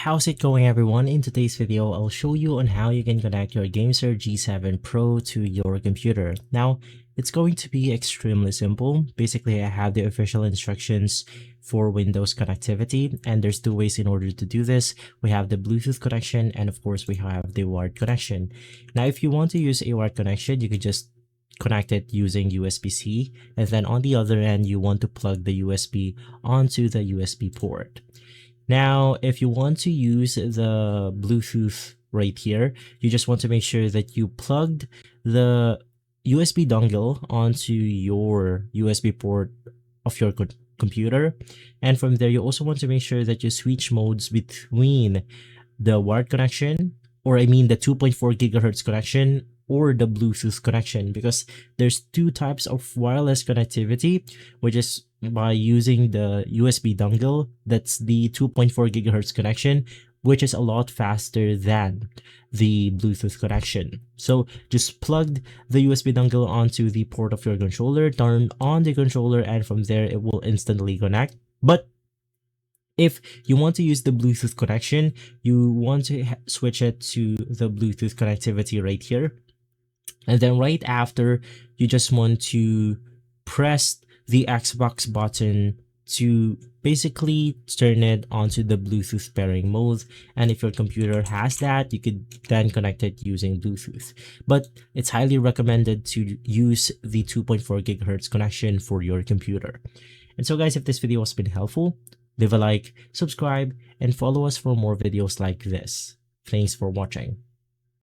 how's it going everyone? In today's video, I'll show you on how you can connect your Gamesir G7 Pro to your computer. Now, it's going to be extremely simple. Basically, I have the official instructions for Windows connectivity, and there's two ways in order to do this. We have the Bluetooth connection, and of course, we have the wired connection. Now, if you want to use a wired connection, you can just connect it using USB-C, and then on the other end, you want to plug the USB onto the USB port. Now, if you want to use the Bluetooth right here, you just want to make sure that you plugged the USB dongle onto your USB port of your computer. And from there, you also want to make sure that you switch modes between the wired connection, or I mean the 2.4 gigahertz connection, or the Bluetooth connection, because there's two types of wireless connectivity, which is by using the USB dongle. That's the 2.4 gigahertz connection, which is a lot faster than the Bluetooth connection. So just plug the USB dongle onto the port of your controller, turn on the controller, and from there it will instantly connect. But if you want to use the Bluetooth connection, you want to switch it to the Bluetooth connectivity right here. And then right after, you just want to press the Xbox button to basically turn it onto the Bluetooth pairing mode. And if your computer has that, you could then connect it using Bluetooth. But it's highly recommended to use the 2.4 gigahertz connection for your computer. And so guys, if this video has been helpful, leave a like, subscribe, and follow us for more videos like this. Thanks for watching.